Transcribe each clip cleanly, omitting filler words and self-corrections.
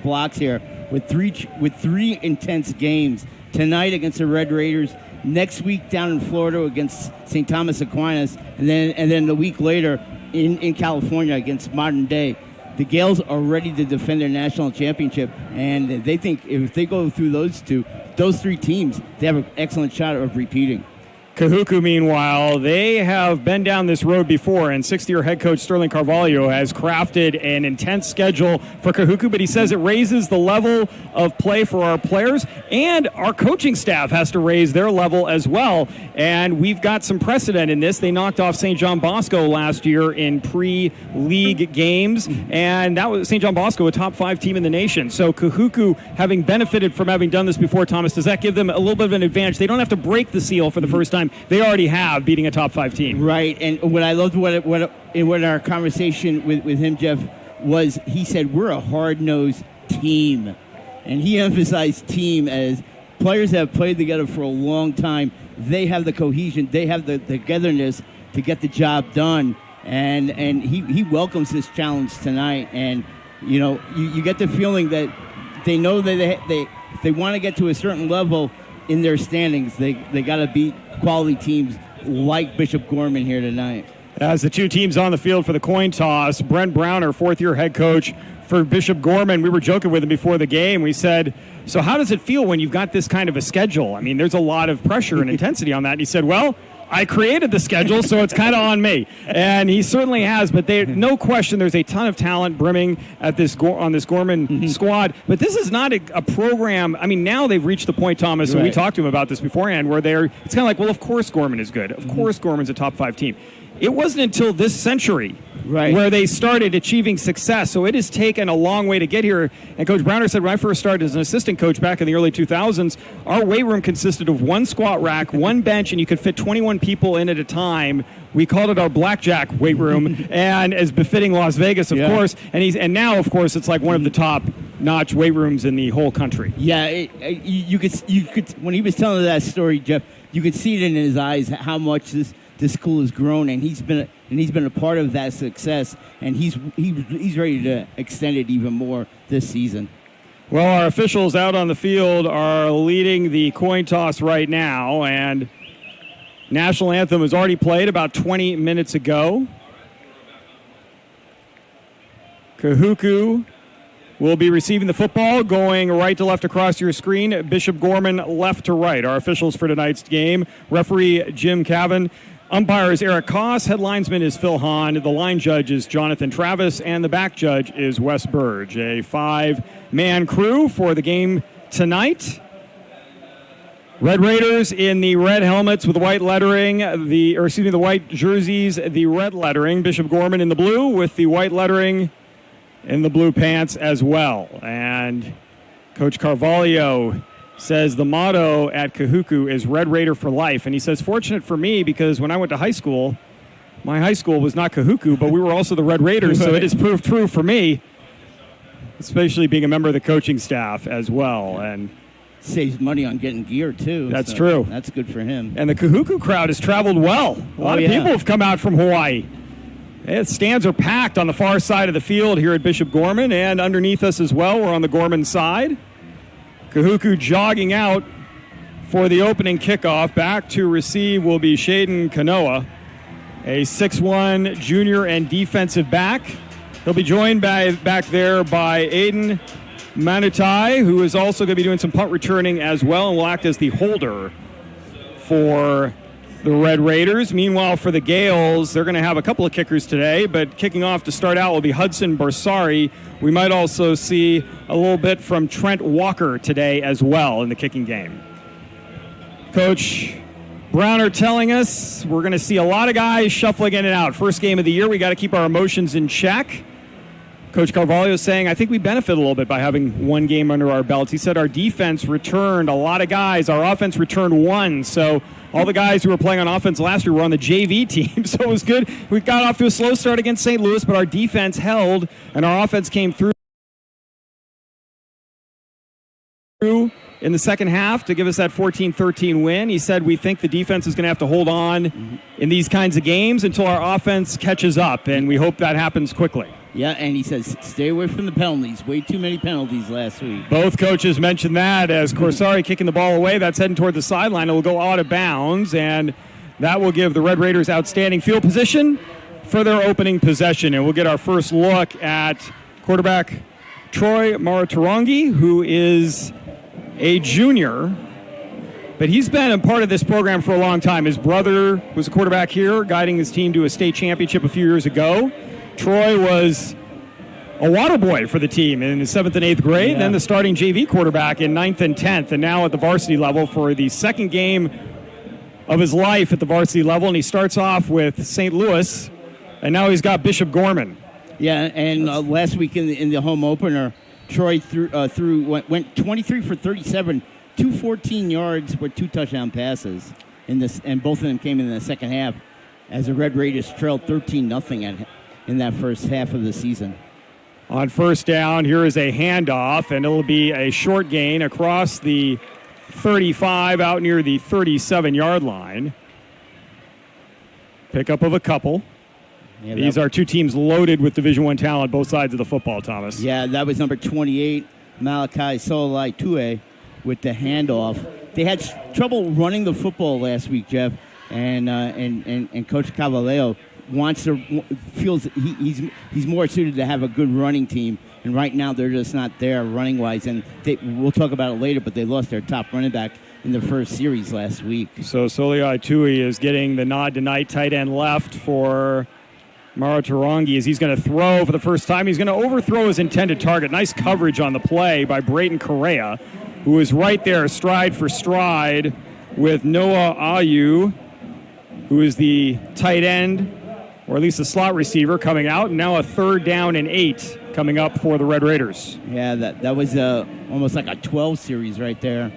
blocks here with three intense games. Tonight against the Red Raiders, next week down in Florida against St. Thomas Aquinas, and then the week later in California against Modern Day. The Gales are ready to defend their national championship, and they think if they go through those three teams, they have an excellent shot of repeating. Kahuku, meanwhile, they have been down this road before, and 60-year head coach Sterling Carvalho has crafted an intense schedule for Kahuku, but he says it raises the level of play for our players, and our coaching staff has to raise their level as well, and we've got some precedent in this. They knocked off St. John Bosco last year in pre-league games, and that was St. John Bosco, a top 5 team in the nation. So Kahuku, having benefited from having done this before, Thomas, does that give them a little bit of an advantage? They don't have to break the seal for the first time. They already have, beating a top 5 team. Right, and what I loved what our conversation with him, Jeff, was he said we're a hard-nosed team, and he emphasized team as players that have played together for a long time. They have the cohesion, they have the togetherness to get the job done, and he welcomes this challenge tonight. And you get the feeling that they know that if they want to get to a certain level in their standings, they got to beat quality teams like Bishop Gorman here tonight. As the two teams on the field for the coin toss, Brent Browner, fourth-year head coach for Bishop Gorman. We were joking with him before the game. We said, so how does it feel when you've got this kind of a schedule? I mean, there's a lot of pressure and intensity on that. And he said, well, I created the schedule, so it's kind of on me. And he certainly has, but no question there's a ton of talent brimming at on this Gorman squad. But this is not a program. I mean, now they've reached the point, Thomas, and we talked to him about this beforehand, where it's kind of like, well, of course Gorman is good. Of course Gorman's a top 5 team. It wasn't until this century where they started achieving success. So it has taken a long way to get here. And Coach Browner said, when I first started as an assistant coach back in the early 2000s, our weight room consisted of one squat rack, one bench, and you could fit 21 people in at a time. We called it our blackjack weight room, and as befitting Las Vegas, of course. And now, of course, it's like one of the top-notch weight rooms in the whole country. Yeah, you could when he was telling that story, Jeff, you could see it in his eyes how much this school has grown, and he's been a part of that success, and he's ready to extend it even more this season. Well, our officials out on the field are leading the coin toss right now, and national anthem was already played about 20 minutes ago. Kahuku will be receiving the football, going right to left across your screen. Bishop Gorman left to right. Our officials for tonight's game: referee Jim Cavan. Umpire is Eric Koss. Head linesman is Phil Hahn. The line judge is Jonathan Travis. And the back judge is Wes Burge. A 5-man crew for the game tonight. Red Raiders in the red helmets with the white lettering. The white jerseys, the red lettering. Bishop Gorman in the blue with the white lettering in the blue pants as well. And Coach Carvalho says the motto at Kahuku is Red Raider for life. And he says, fortunate for me, because when I went to high school, my high school was not Kahuku, but we were also the Red Raiders, so it has proved true for me, especially being a member of the coaching staff as well. And saves money on getting gear, too. That's true. That's good for him. And the Kahuku crowd has traveled well. A lot of people have come out from Hawaii. Stands are packed on the far side of the field here at Bishop Gorman, and underneath us as well. We're on the Gorman side. Kahuku jogging out for the opening kickoff. Back to receive will be Shaden Kanoa, a 6'1 junior and defensive back. He'll be joined back there by Aiden Manutai, who is also going to be doing some punt returning as well and will act as the holder for the Red Raiders. Meanwhile, for the Gales, they're going to have a couple of kickers today, but kicking off to start out will be Hudson Barsari. We might also see a little bit from Trent Walker today as well in the kicking game. Coach Browner telling us we're going to see a lot of guys shuffling in and out. First game of the year, we got to keep our emotions in check. Coach Carvalho is saying, I think we benefit a little bit by having one game under our belts. He said our defense returned a lot of guys. Our offense returned one. So all the guys who were playing on offense last year were on the JV team. So it was good. We got off to a slow start against St. Louis, but our defense held, and our offense came through in the second half to give us that 14-13 win. He said, we think the defense is going to have to hold on in these kinds of games until our offense catches up, and we hope that happens quickly. Yeah, and he says, stay away from the penalties. Way too many penalties last week. Both coaches mentioned that as Corsari kicking the ball away. That's heading toward the sideline. It will go out of bounds, and that will give the Red Raiders outstanding field position for their opening possession. And we'll get our first look at quarterback Troy Maratarongi, who is a junior, but he's been a part of this program for a long time. His brother was a quarterback here, guiding his team to a state championship a few years ago. Troy was a water boy for the team in the 7th and 8th grade, then the starting JV quarterback in 9th and 10th, and now at the varsity level for the second game of his life at the varsity level. And he starts off with St. Louis, and now he's got Bishop Gorman. Yeah, and last week in the home opener, Troy went 23 for 37, 214 yards with 2 touchdown passes in this, and both of them came in the second half as the Red Raiders trailed 13-0 in that first half of the season. On first down, here is a handoff, and it'll be a short gain across the 35 out near the 37-yard line. Pickup of a couple. Yeah, these are two teams loaded with Division I talent, both sides of the football, Thomas. Yeah, that was number 28, Malachi Solai Tue, with the handoff. They had trouble running the football last week, Jeff, and Coach Cavalleo feels he's more suited to have a good running team, and right now they're just not there running wise. And we'll talk about it later, but they lost their top running back in the first series last week. So Solai Tui is getting the nod tonight, tight end left for Maratarongi as he's going to throw for the first time. He's going to overthrow his intended target. Nice coverage on the play by Brayton Correa, who is right there stride for stride with Noah Ayu, who is the tight end, or at least the slot receiver, coming out. And now a 3rd down and 8 coming up for the Red Raiders. Yeah, that was almost like a 12 series right there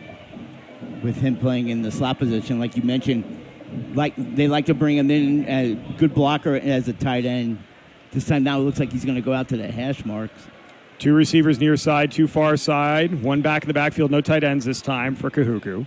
with him playing in the slot position. Like you mentioned, they like to bring him in as a good blocker as a tight end. This time now it looks like he's going to go out to the hash marks. 2 receivers near side, 2 far side, 1 back in the backfield, no tight ends this time for Kahuku.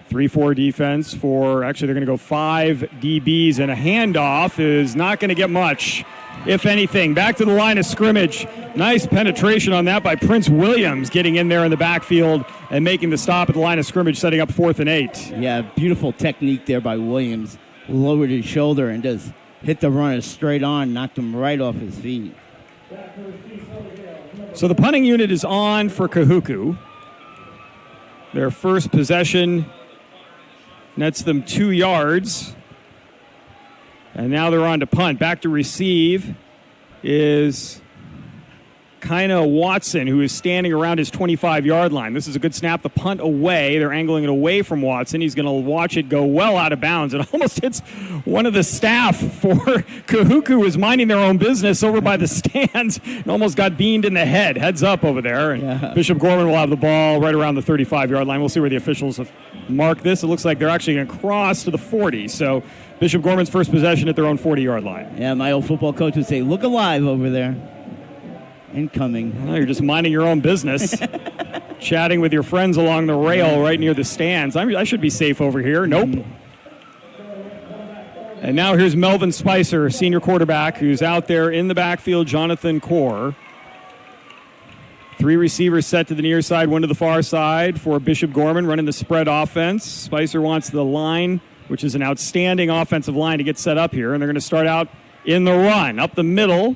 3-4 defense for, actually they're going to go 5 DBs, and a handoff is not going to get much, if anything. Back to the line of scrimmage. Nice penetration on that by Prince Williams, getting in there in the backfield and making the stop at the line of scrimmage, setting up 4th and 8. Yeah, beautiful technique there by Williams. Lowered his shoulder and just hit the runner straight on, knocked him right off his feet. So the punting unit is on for Kahuku. Their first possession nets them 2 yards. And now they're on to punt. Back to receive is Kaina Watson, who is standing around his 25-yard line. This is a good snap. The punt away. They're angling it away from Watson. He's going to watch it go well out of bounds. It almost hits one of the staff for Kahuku, who is minding their own business over by the stands. It almost got beamed in the head. Heads up over there. And Bishop Gorman will have the ball right around the 35-yard line. We'll see where the officials have marked this. It looks like they're actually going to cross to the 40. So Bishop Gorman's first possession at their own 40-yard line. Yeah, my old football coach would say, look alive over there. Incoming. Well, you're just minding your own business. Chatting with your friends along the rail right near the stands. I should be safe over here. Nope. And now here's Melvin Spicer, senior quarterback, who's out there in the backfield. Jonathan Core. 3 receivers set to the near side, 1 to the far side for Bishop Gorman running the spread offense. Spicer wants the line, which is an outstanding offensive line, to get set up here. And they're going to start out in the run. Up the middle,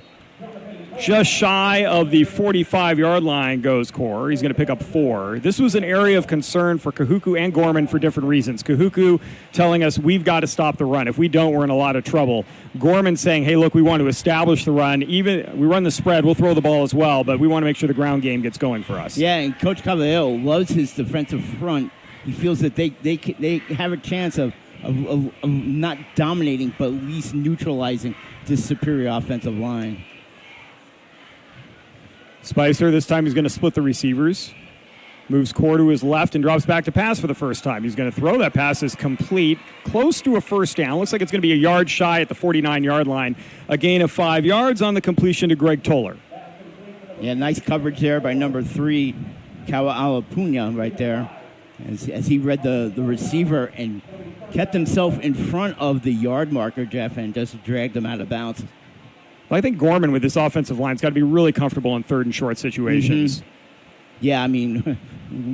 just shy of the 45-yard line goes Core. He's going to pick up 4. This was an area of concern for Kahuku and Gorman for different reasons. Kahuku telling us we've got to stop the run. If we don't, we're in a lot of trouble. Gorman saying, hey, look, we want to establish the run. Even we run the spread, we'll throw the ball as well, but we want to make sure the ground game gets going for us. Yeah, and Coach Caballero loves his defensive front. He feels that they have a chance of not dominating, but at least neutralizing this superior offensive line. Spicer, this time he's going to split the receivers. Moves Core to his left and drops back to pass for the first time. He's going to throw. That pass is complete. Close to a first down. Looks like it's going to be a yard shy at the 49-yard line. A gain of 5 yards on the completion to Greg Toller. Yeah, nice coverage there by number 3, Kahuku right there, as he read the receiver and kept himself in front of the yard marker, Jeff, and just dragged him out of bounds. Well, I think Gorman with this offensive line has got to be really comfortable in third and short situations. Mm-hmm. Yeah, I mean,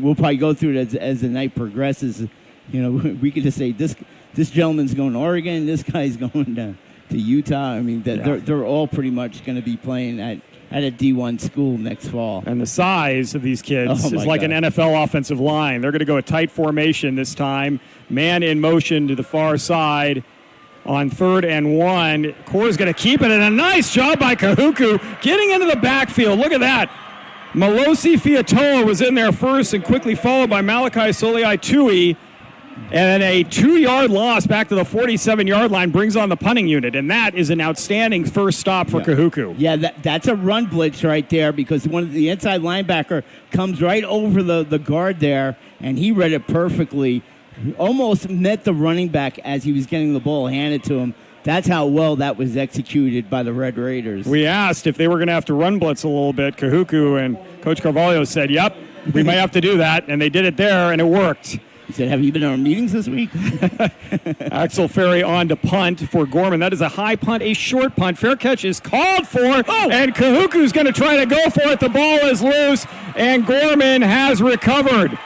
we'll probably go through it as the night progresses. You know, we could just say this gentleman's going to Oregon, this guy's going to Utah. I mean, they're all pretty much going to be playing at a D1 school next fall. And the size of these kids is like an NFL offensive line. They're going to go a tight formation this time. Man in motion to the far side on 3rd and 1. Core's going to keep it, and a nice job by Kahuku getting into the backfield. Look at that. Malosi Fiatoa was in there first and quickly followed by Malachi Soliai-Tui. And a 2-yard loss back to the 47-yard line brings on the punting unit. And that is an outstanding first stop for Kahuku. Yeah, that's a run blitz right there because one of the inside linebacker comes right over the guard there, and he read it perfectly. Almost met the running back as he was getting the ball handed to him. That's how well that was executed by the Red Raiders. We asked if they were going to have to run blitz a little bit. Kahuku and Coach Carvalho said, yep, we might have to do that. And they did it there, and it worked. He said, have you been in our meetings this week? Axel Ferry on to punt for Gorman. That is a high punt, a short punt. Fair catch is called for, and Kahuku's going to try to go for it. The ball is loose, and Gorman has recovered.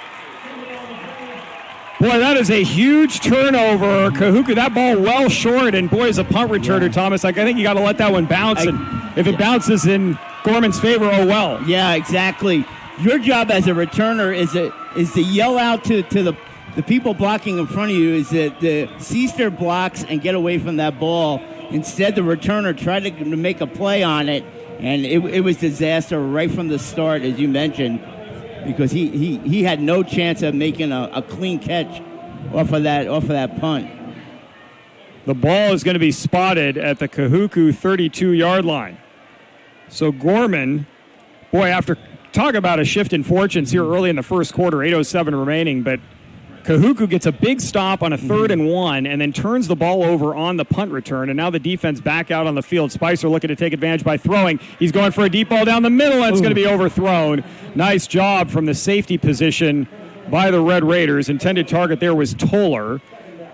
Boy, that is a huge turnover. Kahuku, that ball well short, and boy, is a punt returner, Thomas. I think you got to let that one bounce, and if it bounces in Gorman's favor, oh well. Yeah, exactly. Your job as a returner is to yell out to the people blocking in front of you is that cease their blocks and get away from that ball. Instead, the returner tried to make a play on it, and it was disaster right from the start, as you mentioned, because he had no chance of making a clean catch off of that punt. The ball is going to be spotted at the Kahuku 32-yard line. So Gorman, boy, after talk about a shift in fortunes here early in the first quarter, 8:07 remaining, but Kahuku gets a big stop on a 3rd and 1 and then turns the ball over on the punt return, and now the defense back out on the field. Spicer looking to take advantage by throwing. He's going for a deep ball down the middle, and it's going to be overthrown. Nice job from the safety position by the Red Raiders. Intended target there was Toller.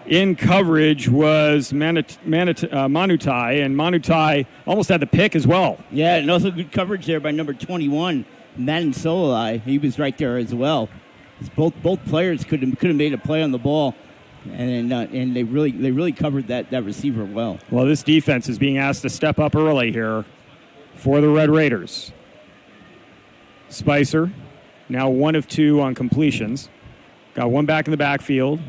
In coverage was Manutai, and Manutai almost had the pick as well. Yeah, and also good coverage there by number 21, Madden Solai. He was right there as well. Both players could have made a play on the ball, and they really covered that receiver well. Well, this defense is being asked to step up early here for the Red Raiders. Spicer, now 1 of 2 on completions. Got one back in the backfield.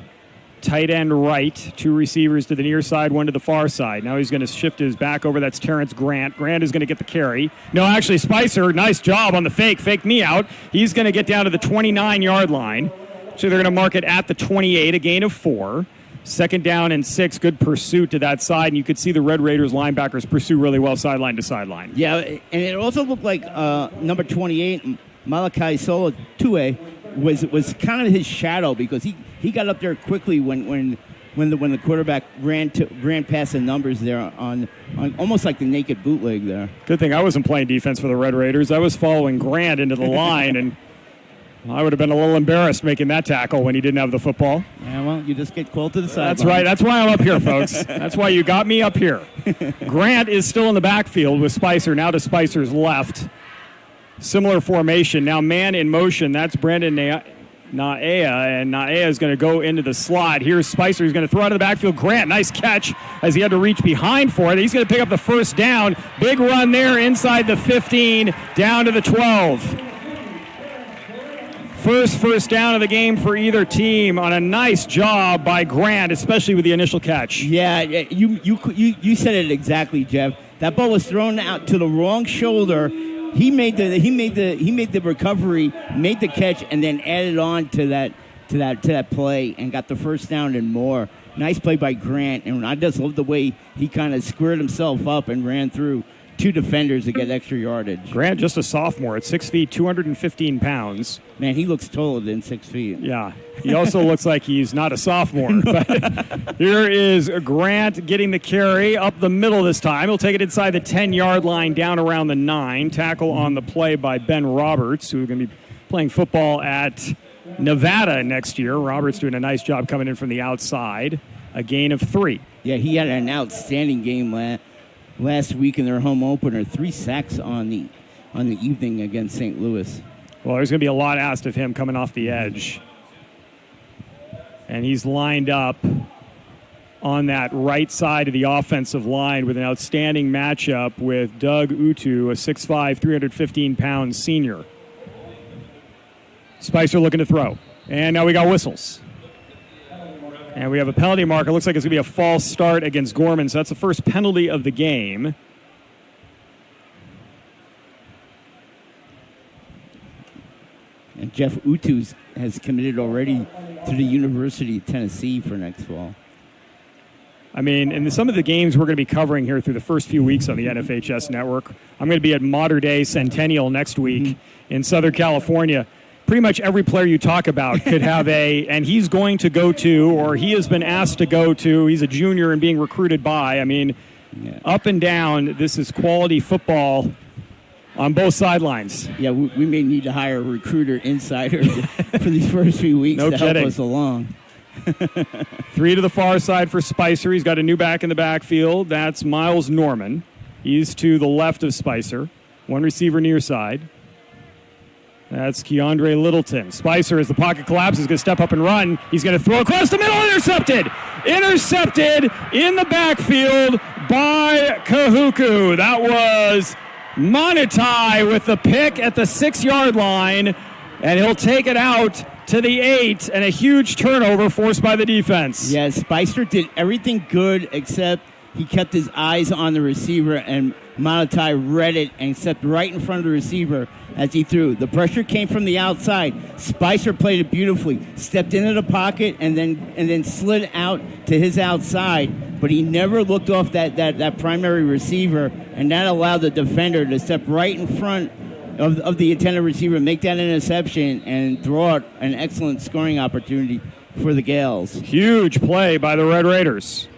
Tight end right, 2 receivers to the near side, 1 to the far side. Now he's going to shift his back over. That's Terrence Grant. Grant is going to get the carry. No, actually, Spicer, nice job on the fake. Faked me out. He's going to get down to the 29-yard line. So they're going to mark it at the 28, a gain of 4. 2nd down and 6, good pursuit to that side. And you could see the Red Raiders linebackers pursue really well sideline to sideline. Yeah, and it also looked like number 28, Malachi Solai-Tui, was kind of his shadow because he got up there quickly when the quarterback ran past the numbers there on almost like the naked bootleg there. Good thing I wasn't playing defense for the Red Raiders. I was following Grant into the line, and I would have been a little embarrassed making that tackle when he didn't have the football. Yeah, well, you just get called to the side. That's right. That's why I'm up here, folks. That's why you got me up here. Grant is still in the backfield with Spicer, now to Spicer's left. Similar formation. Now man in motion. That's Brandon Naea, and Naea is going to go into the slot. Here's Spicer. He's going to throw out of the backfield. Grant, nice catch as he had to reach behind for it. He's going to pick up the first down. Big run there inside the 15, down to the 12. First down of the game for either team on a nice job by Grant, especially with the initial catch. Yeah, you said it exactly, Jeff. That ball was thrown out to the wrong shoulder. He made the recovery, made the catch, and then added on to that play and got the first down and more. Nice play by Grant, and I just love the way he kind of squared himself up and ran through 2 defenders to get extra yardage. Grant, just a sophomore at 6 feet, 215 pounds. Man, he looks taller than 6 feet. Yeah, he also looks like he's not a sophomore. But here is Grant getting the carry up the middle this time. He'll take it inside the 10-yard line, down around the 9. Tackle on the play by Ben Roberts, who's going to be playing football at Nevada next year. Roberts doing a nice job coming in from the outside. A gain of 3. Yeah, he had an outstanding game last week in their home opener. 3 sacks on the evening against St. Louis. Well, there's going to be a lot asked of him coming off the edge. And he's lined up on that right side of the offensive line with an outstanding matchup with Doug Utu, a 6'5", 315-pound senior. Spicer looking to throw. And now we got whistles. And we have a penalty marker. Looks like it's going to be a false start against Gorman, so that's the first penalty of the game. And Jeff Utu has committed already to the University of Tennessee for next fall. I mean, in some of the games we're going to be covering here through the first few weeks on the NFHS network, I'm going to be at Mater Dei Centennial next week in Southern California. Pretty much every player you talk about could have and he's going to go to, or he has been asked to go to, he's a junior and being recruited by. I mean, up and down, this is quality football on both sidelines. Yeah, we may need to hire a recruiter insider for these first few weeks to help us along. 3 to the far side for Spicer. He's got a new back in the backfield. That's Miles Norman. He's to the left of Spicer. 1 receiver near side. That's Keandre Littleton. Spicer, as the pocket collapses, is going to step up and run. He's going to throw across the middle. Intercepted! Intercepted in the backfield by Kahuku. That was Monetai with the pick at the 6-yard line. And he'll take it out to the 8, and a huge turnover forced by the defense. Yeah, Spicer did everything good except he kept his eyes on the receiver, and Monetai read it and stepped right in front of the receiver as he threw. The pressure came from the outside. Spicer played it beautifully, stepped into the pocket and then slid out to his outside, but he never looked off that primary receiver, and that allowed the defender to step right in front of the intended receiver, make that interception, and throw out an excellent scoring opportunity for the Gales. Huge play by the Red Raiders.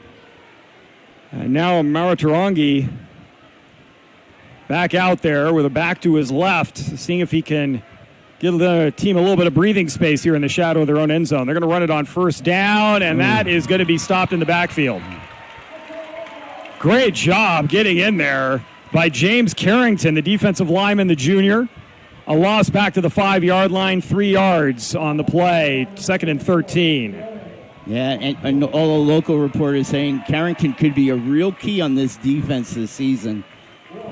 And now Maratarangi back out there with a back to his left, seeing if he can give the team a little bit of breathing space here in the shadow of their own end zone. They're going to run it on first down, and that is going to be stopped in the backfield. Great job getting in there by James Carrington, the defensive lineman, the junior. A loss back to the 5-yard line, 3 yards on the play, 2nd and 13. Yeah, and all the local reporters saying Carrington could be a real key on this defense this season.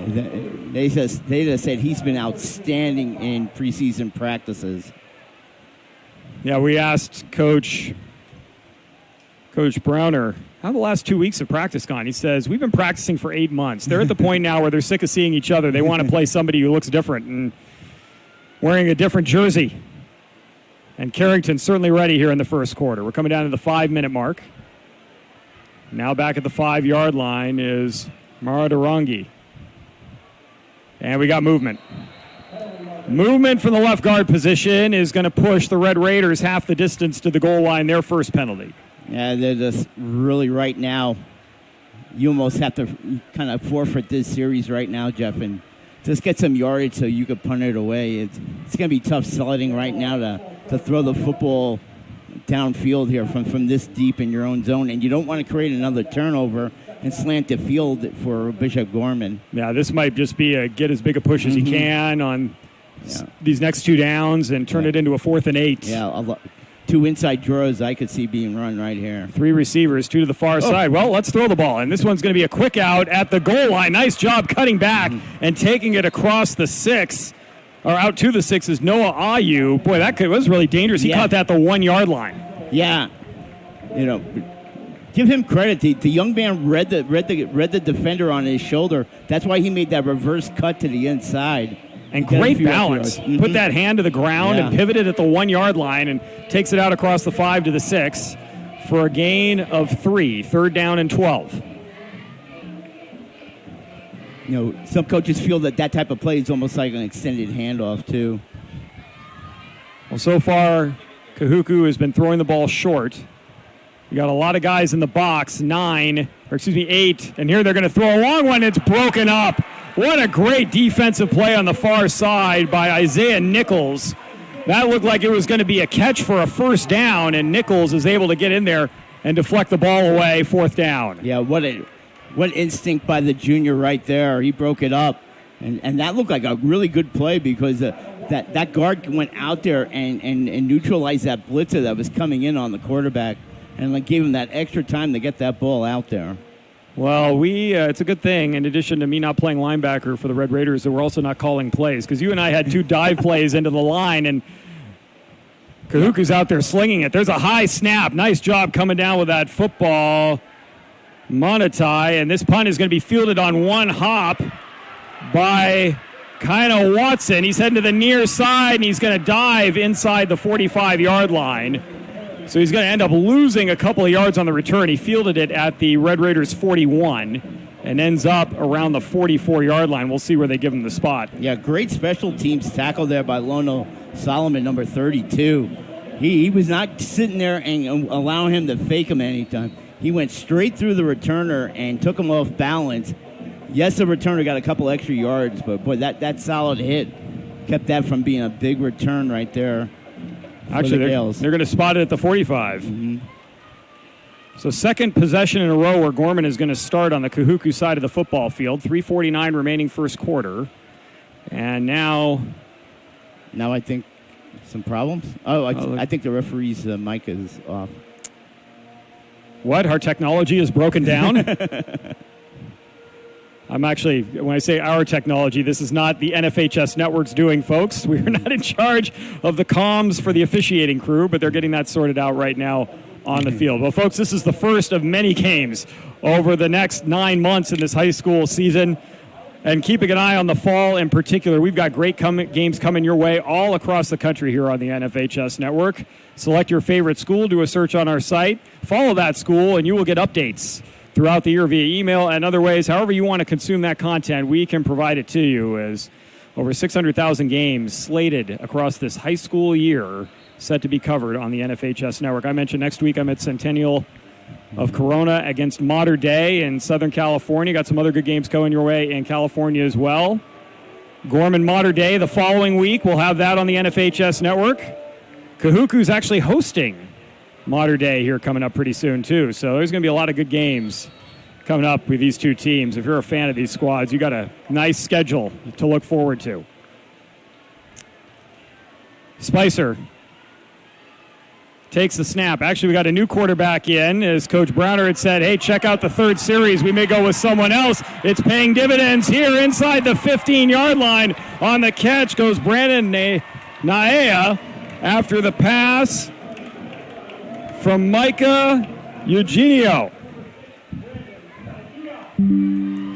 They just said he's been outstanding in preseason practices. Yeah, we asked Coach Browner, how have the last 2 weeks of practice gone? He says, we've been practicing for 8 months. They're at the point now where they're sick of seeing each other. They want to play somebody who looks different and wearing a different jersey. And Carrington's certainly ready here in the first quarter. We're coming down to the 5-minute mark. Now back at the 5-yard line is Maratarangi. And we got movement. Movement from the left guard position is going to push the Red Raiders half the distance to the goal line, their first penalty. Yeah, they're just really right now. You almost have to kind of forfeit this series right now, Jeff, and just get some yardage so you could punt it away. It's going to be tough sledding right now to throw the football downfield here from this deep in your own zone, and you don't want to create another turnover and slant the field for Bishop Gorman. Yeah, this might just be get as big a push as he can on these next 2 downs and turn it into a 4th and 8. Yeah, 2 inside draws I could see being run right here. 3 receivers, 2 to the far side. Well, let's throw the ball. And this one's going to be a quick out at the goal line. Nice job cutting back and taking it across the 6. Or out to the 6 is Noah Ayu. Boy, that was really dangerous. He caught that at the 1-yard line. Yeah. You know, give him credit. The young man read the defender on his shoulder. That's why he made that reverse cut to the inside. And great balance. Put that hand to the ground and pivoted at the 1-yard line and takes it out across the 5 to the 6 for a gain of 3. 3rd down and 12. You know, some coaches feel that type of play is almost like an extended handoff, too. Well, so far, Kahuku has been throwing the ball short. You got a lot of guys in the box, 8, and here they're going to throw a long one. It's broken up. What a great defensive play on the far side by Isaiah Nichols. That looked like it was going to be a catch for a first down, and Nichols is able to get in there and deflect the ball away, 4th down. Yeah, what instinct by the junior right there. He broke it up. And that looked like a really good play because that guard went out there and neutralized that blitzer that was coming in on the quarterback and gave him that extra time to get that ball out there. Well, it's a good thing, in addition to me not playing linebacker for the Red Raiders, that we're also not calling plays, because you and I had 2 dive plays into the line, and Kahuku's out there slinging it. There's a high snap. Nice job coming down with that football, Monetai, and this punt is going to be fielded on one hop by Kyle Watson. He's heading to the near side, and he's going to dive inside the 45-yard line. So he's going to end up losing a couple of yards on the return. He fielded it at the Red Raiders 41 and ends up around the 44-yard line. We'll see where they give him the spot. Yeah, great special teams tackle there by Lono Solomon, number 32. He was not sitting there and allowing him to fake him anytime. He went straight through the returner and took him off balance. Yes, the returner got a couple extra yards, but boy, that solid hit kept that from being a big return right there. Actually, they're going to spot it at the 45. Mm-hmm. So second possession in a row where Gorman is going to start on the Kahuku side of the football field. 3:49 remaining first quarter. And now I think some problems. I think the referee's mic is off. What? Our technology is broken down? I'm actually, when I say our technology, this is not the NFHS network's doing, folks. We are not in charge of the comms for the officiating crew, but they're getting that sorted out right now on the field. Well, folks, this is the first of many games over the next 9 months in this high school season. And keeping an eye on the fall in particular, we've got great games coming your way all across the country here on the NFHS network. Select your favorite school, do a search on our site, follow that school, and you will get updates throughout the year via email and other ways. However you want to consume that content, we can provide it to you, as over 600,000 games slated across this high school year set to be covered on the NFHS network. I mentioned next week I'm at Centennial of Corona against Modern Day in Southern California. Got some other good games going your way in California as well. Gorman Modern Day the following week. We'll have that on the NFHS network. Kahuku's actually hosting Modern Day here coming up pretty soon, too. So there's going to be a lot of good games coming up with these two teams. If you're a fan of these squads, you got a nice schedule to look forward to. Spicer takes the snap. Actually, we got a new quarterback in, as Coach Browner had said, hey, check out the third series. We may go with someone else. It's paying dividends here inside the 15-yard line. On the catch goes Brandon Naea after the pass from Micah Eugenio.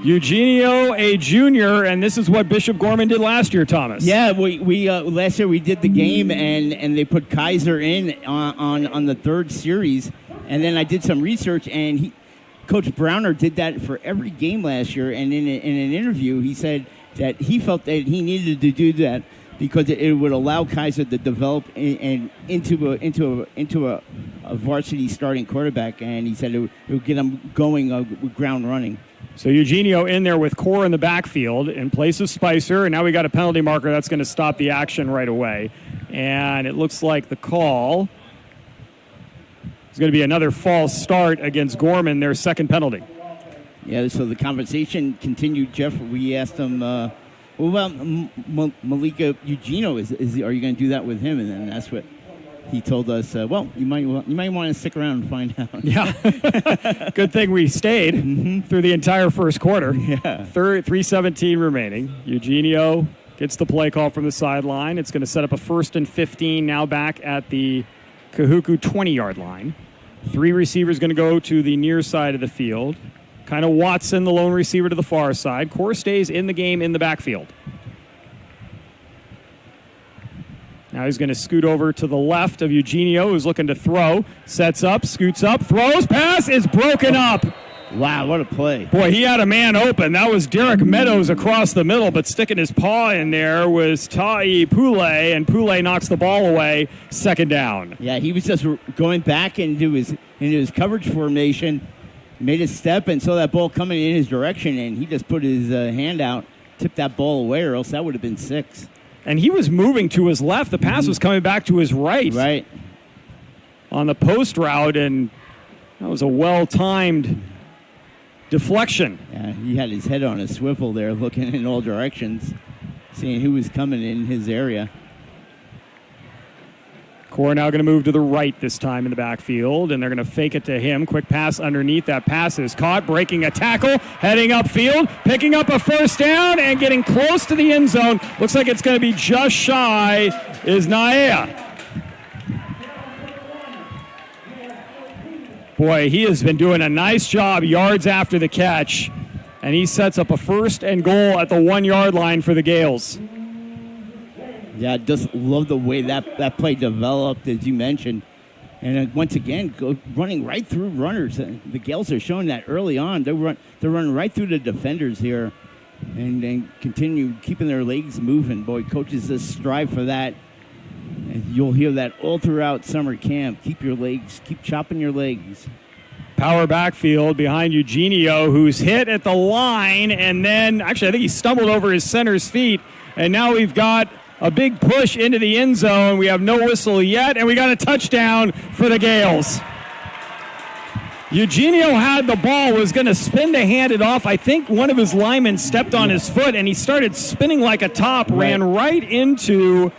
Eugenio, a junior, and this is what Bishop Gorman did last year, Thomas. Yeah, we last year we did the game, and they put Kaiser in on the third series, and then I did some research, and Coach Browner did that for every game last year, and in an interview he said that he felt that he needed to do that because it would allow Kaiser to develop into a varsity starting quarterback, and he said it would get him going with ground running. So Eugenio in there with Core in the backfield in place of Spicer, and now we got a penalty marker that's going to stop the action right away. And it looks like the call is going to be another false start against Gorman, their second penalty. Yeah, so the conversation continued, Jeff. We asked him, what about Malika Eugenio? Are you going to do that with him? And then that's what he told us. Well, you might want to stick around and find out. Yeah, good thing we stayed through the entire first quarter. Yeah, 3:17 remaining. Eugenio gets the play call from the sideline. It's going to set up a 1st and 15 now back at the Kahuku 20-yard line. 3 receivers going to go to the near side of the field. Kind of Watson, the lone receiver, to the far side. Core stays in the game in the backfield. Now he's going to scoot over to the left of Eugenio, who's looking to throw. Sets up, scoots up, throws, pass is broken up. Wow, what a play. Boy, he had a man open. That was Derek Meadows across the middle, but sticking his paw in there was Tai Poulet, and Poulet knocks the ball away, 2nd down. Yeah, he was just going back into his coverage formation, made a step and saw that ball coming in his direction, and he just put his hand out, tipped that ball away, or else that would have been 6. And he was moving to his left. The pass was coming back to his right. Right. On the post route, and that was a well-timed deflection. Yeah, he had his head on a swivel there, looking in all directions, seeing who was coming in his area. Core now going to move to the right this time in the backfield, and they're going to fake it to him. Quick pass underneath. That pass is caught, breaking a tackle, heading upfield, picking up a first down, and getting close to the end zone. Looks like it's going to be just shy is Naea. Boy, he has been doing a nice job yards after the catch, and he sets up a 1st and goal at the 1-yard line for the Gales. Yeah, I just love the way that play developed, as you mentioned. And once again, running right through runners. The Gales are showing that early on. They're running right through the defenders here and continue keeping their legs moving. Boy, coaches just strive for that. And you'll hear that all throughout summer camp. Keep chopping your legs. Power backfield behind Eugenio, who's hit at the line, and then, actually, I think he stumbled over his center's feet, and now we've got a big push into the end zone. We have no whistle yet, and we got a touchdown for the Gales. Eugenio had the ball, was going to spin to hand it off. I think one of his linemen stepped on his foot, and he started spinning like a top, ran right into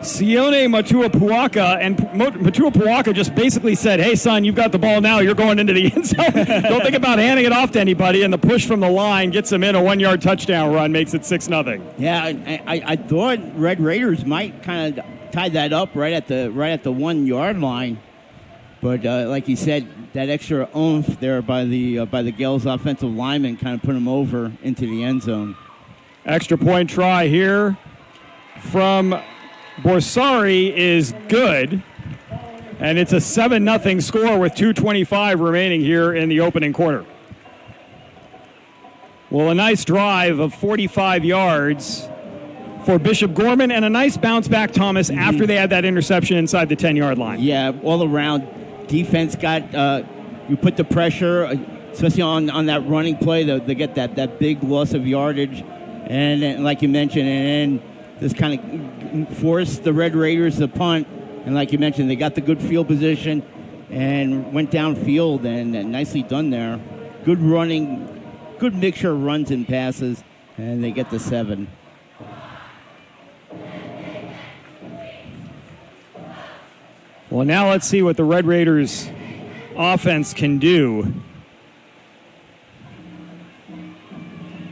Sione Matuapuaka, and Matuapuaka just basically said, hey, son, you've got the ball now. You're going into the end zone. Don't think about handing it off to anybody, and the push from the line gets him in. A 1-yard touchdown run makes it 6-0. Yeah, I thought Red Raiders might kind of tie that up right at the 1-yard line. But like you said, that extra oomph there by the Gales offensive lineman kind of put him over into the end zone. Extra point try here from Borsari is good, and it's a 7-0 score with 2:25 remaining here in the opening quarter. Well, a nice drive of 45 yards for Bishop Gorman, and a nice bounce back, Thomas, after they had that interception inside the 10-yard line. Yeah, all around defense got you put the pressure, especially on that running play. They get that big loss of yardage, and like you mentioned, and then just kind of forced the Red Raiders to punt. And like you mentioned, they got the good field position and went downfield, and nicely done there. Good running, good mixture of runs and passes, and they get the 7. Well, now let's see what the Red Raiders offense can do.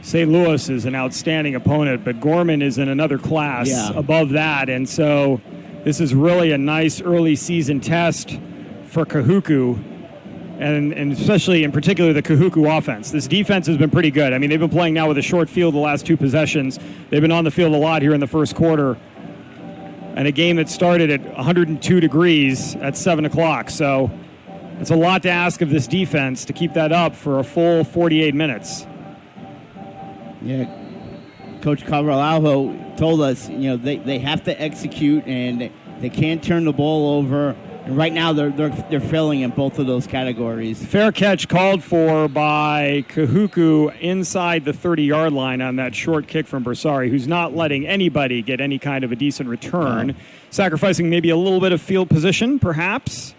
St. Louis is an outstanding opponent, but Gorman is in another class above that. And so this is really a nice early season test for Kahuku, and especially in particular the Kahuku offense. This defense has been pretty good. I mean, they've been playing now with a short field the last 2 possessions. They've been on the field a lot here in the first quarter. And a game that started at 102 degrees at 7 o'clock. So it's a lot to ask of this defense to keep that up for a full 48 minutes. Yeah, Coach Cavallo told us, they have to execute, and they can't turn the ball over. And right now they're failing in both of those categories. Fair catch called for by Kahuku inside the 30-yard line on that short kick from Bersari, who's not letting anybody get any kind of a decent return, sacrificing maybe a little bit of field position, perhaps,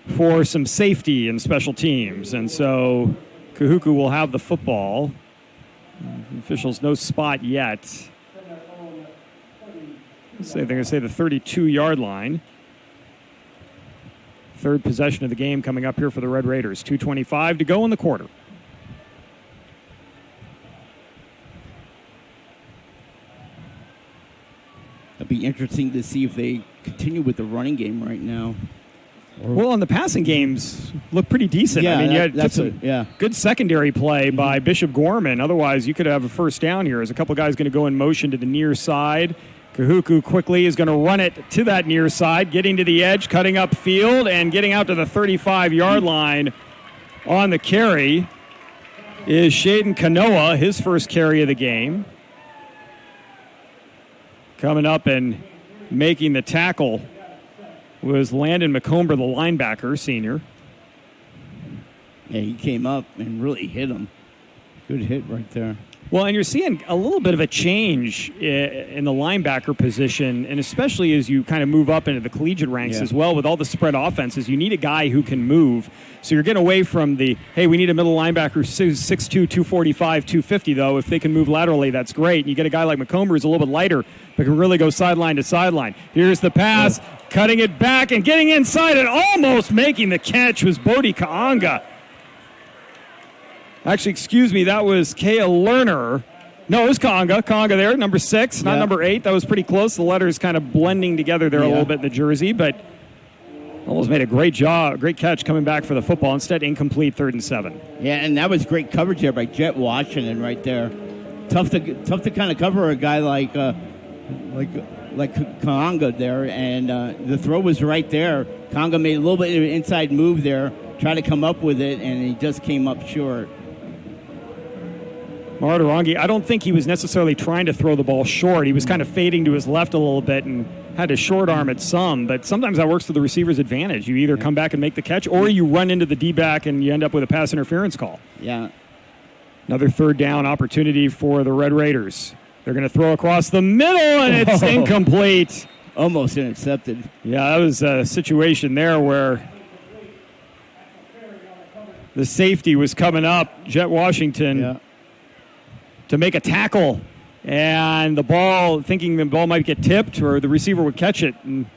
for some safety in special teams. And so Kahuku will have the football. Officials no spot yet. They're going to say the 32-yard line. Third possession of the game coming up here for the Red Raiders. 2:25 to go in the quarter. It'll be interesting to see if they continue with the running game right now. Well, and the passing games look pretty decent. Yeah, I mean, you had good secondary play by Bishop Gorman. Otherwise, you could have a first down here. As a couple guys going to go in motion to the near side. Kahuku quickly is going to run it to that near side, getting to the edge, cutting up field, and getting out to the 35-yard line on the carry is Shaden Kanoa, his first carry of the game. Coming up and making the tackle was Landon McComber, the linebacker, senior. Yeah, he came up and really hit him. Good hit right there. Well, and you're seeing a little bit of a change in the linebacker position, and especially as you kind of move up into the collegiate ranks as well with all the spread offenses. You need a guy who can move. So you're getting away from the, hey, we need a middle linebacker who's 6'2", 245, 250, though. If they can move laterally, that's great. And you get a guy like McComber who's a little bit lighter, but can really go sideline to sideline. Here's the pass, cutting it back and getting inside and almost making the catch was Bodie Kaanga. Actually, excuse me, that was Kea Lerner. No, it was Kaanga. Kaanga there, number 6, not number 8. That was pretty close. The letters kind of blending together there a little bit in the jersey, but almost made a great job, great catch coming back for the football. Instead, incomplete, 3rd and 7. Yeah, and that was great coverage there by Jet Washington right there. Tough to kind of cover a guy like Kaanga there, and the throw was right there. Kaanga made a little bit of an inside move there, tried to come up with it, and he just came up short. Martarangi, I don't think he was necessarily trying to throw the ball short. He was kind of fading to his left a little bit and had to short arm it some, but sometimes that works to the receiver's advantage. You either come back and make the catch, or you run into the D-back and you end up with a pass interference call. Yeah. Another 3rd down opportunity for the Red Raiders. They're going to throw across the middle, and it's incomplete. Almost intercepted. Yeah, that was a situation there where the safety was coming up, Jet Washington, to make a tackle, and the ball, thinking the ball might get tipped or the receiver would catch it, and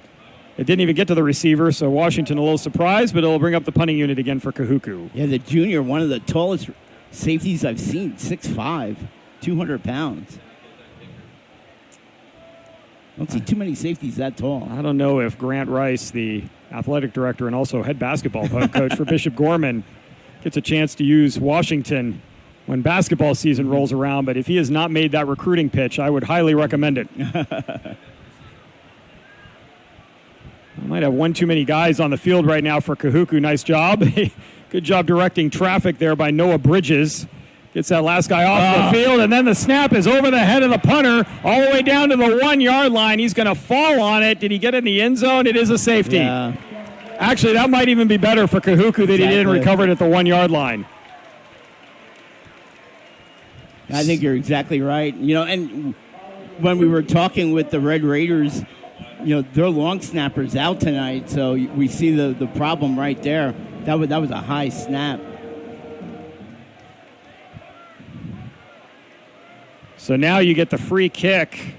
it didn't even get to the receiver, so Washington a little surprised, but it'll bring up the punting unit again for Kahuku. Yeah, the junior, one of the tallest safeties I've seen, 6'5", 200 pounds. Don't see too many safeties that tall. I don't know if Grant Rice, the athletic director and also head basketball coach for Bishop Gorman, gets a chance to use Washington when basketball season rolls around, but if he has not made that recruiting pitch, I would highly recommend it. I might have one too many guys on the field right now for Kahuku. Nice job. Good job directing traffic there by Noah Bridges. Gets that last guy off the field, and then the snap is over the head of the punter all the way down to the 1-yard line. He's going to fall on it. Did he get in the end zone? It is a safety. Yeah. Actually, that might even be better for Kahuku that he didn't recover it at the 1-yard line. I think you're exactly right. You know, and when we were talking with the Red Raiders, you know, their long snapper's out tonight, so we see the problem right there. That was a high snap. So now you get the free kick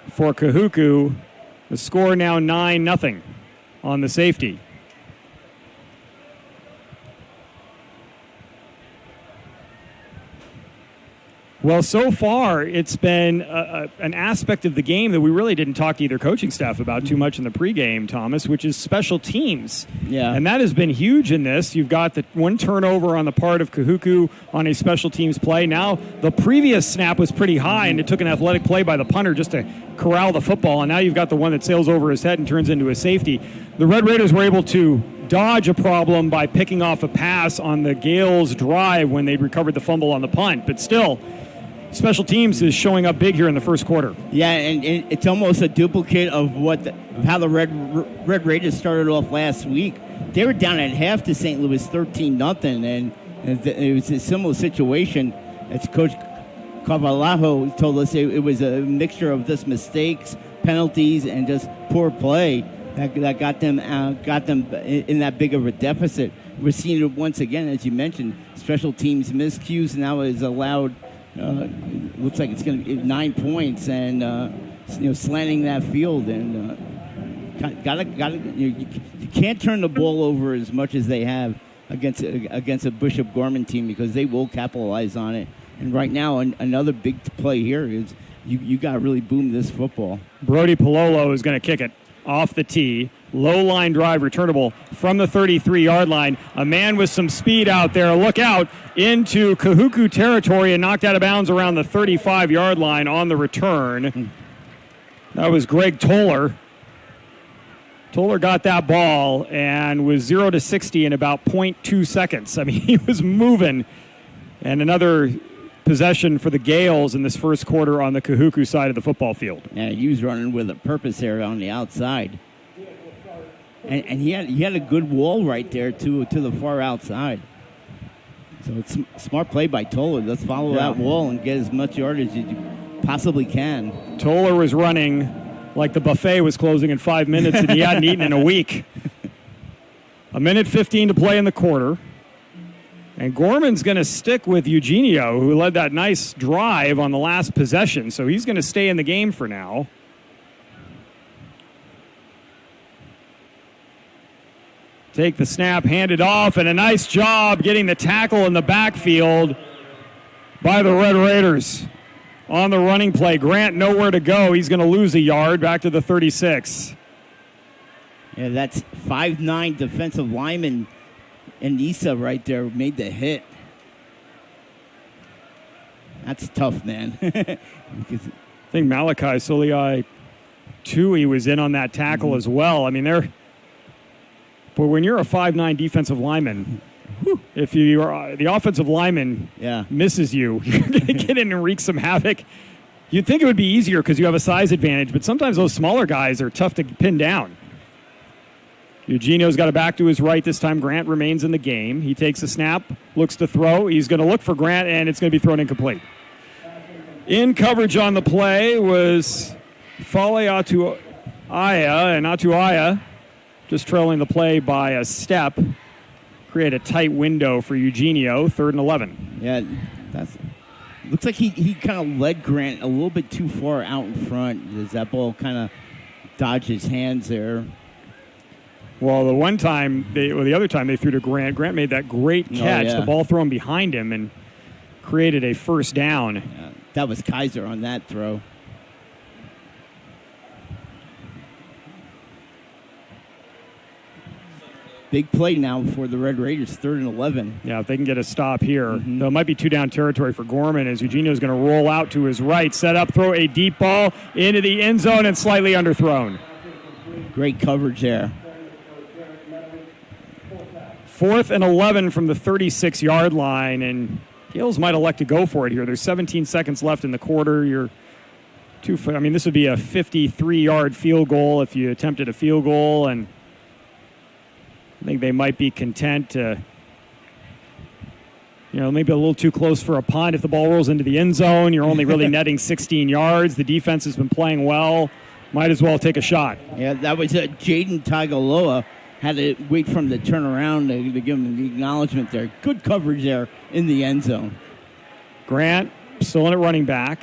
for Kahuku. The score now 9-0 on the safety. Well, so far, it's been an aspect of the game that we really didn't talk to either coaching staff about too much in the pregame, Thomas, which is special teams. Yeah. And that has been huge in this. You've got the one turnover on the part of Kahuku on a special teams play. Now, the previous snap was pretty high, and it took an athletic play by the punter just to corral the football. And now you've got the one that sails over his head and turns into a safety. The Red Raiders were able to dodge a problem by picking off a pass on the Gales' drive when they'd recovered the fumble on the punt. But still, special teams is showing up big here in the first quarter. Yeah, and it's almost a duplicate of how the Red Raiders started off last week. They were down at half to St. Louis, 13-0, and it was a similar situation. As Coach Carvalho told us, it was a mixture of just mistakes, penalties, and just poor play that got them in that big of a deficit. We're seeing it once again, as you mentioned, special teams miscues now is allowed. Looks like it's going to be 9 points, and slanting that field, and you can't turn the ball over as much as they have against a Bishop Gorman team, because they will capitalize on it. And right now, another big play here is you got to really boom this football. Brody Palolo is going to kick it off the tee. Low line drive returnable from the 33-yard line. A man with some speed out there. Look out into Kahuku territory and knocked out of bounds around the 35-yard line on the return. That was Greg Toller. Toller got that ball and was 0 to 60 in about 0.2 seconds. I mean, he was moving. And another possession for the Gales in this first quarter on the Kahuku side of the football field. Yeah, he was running with a purpose there on the outside. And he had a good wall right there to the far outside. So it's smart play by Toller. Let's follow that wall and get as much yardage as you possibly can. Toller was running like the buffet was closing in 5 minutes and he hadn't eaten in a week. 1:15 to play in the quarter. And Gorman's going to stick with Eugenio, who led that nice drive on the last possession. So he's going to stay in the game for now. Take the snap, hand it off, and a nice job getting the tackle in the backfield by the Red Raiders. On the running play, Grant nowhere to go. He's going to lose a yard back to the 36. Yeah, that's 5'9" defensive lineman. And Issa right there made the hit. That's tough, man. I think Malachi Soliai Tui was in on that tackle as well. I mean, but when you're a 5'9" defensive lineman, if the offensive lineman misses you, you're going to get in and wreak some havoc. You'd think it would be easier because you have a size advantage, but sometimes those smaller guys are tough to pin down. Eugenio's got it back to his right this time. Grant remains in the game. He takes a snap, looks to throw. He's going to look for Grant, and it's going to be thrown incomplete. In coverage on the play was Fale Atuaya, and Atuaya just trailing the play by a step. Create a tight window for Eugenio, 3rd and 11. Yeah, looks like he kind of led Grant a little bit too far out in front as that ball kind of dodged his hands there. Well, the other time they threw to Grant, Grant made that great catch, the ball thrown behind him, and created a first down. Yeah, that was Kaiser on that throw. Big play now for the Red Raiders, 3rd and 11. Yeah, if they can get a stop here. Though it might be 2-down territory for Gorman as Eugenio's going to roll out to his right, set up, throw a deep ball into the end zone and slightly underthrown. Great coverage there. 4th and 11 from the 36-yard line, and Gales might elect to go for it here. There's 17 seconds left in the quarter. This would be a 53-yard field goal if you attempted a field goal, and I think they might be content to, maybe a little too close for a punt. If the ball rolls into the end zone, you're only really netting 16 yards. The defense has been playing well. Might as well take a shot. Yeah, that was Jaden Tagaloa. Had to wait for him to turn around to give him the acknowledgement there. Good coverage there in the end zone. Grant still in at running back.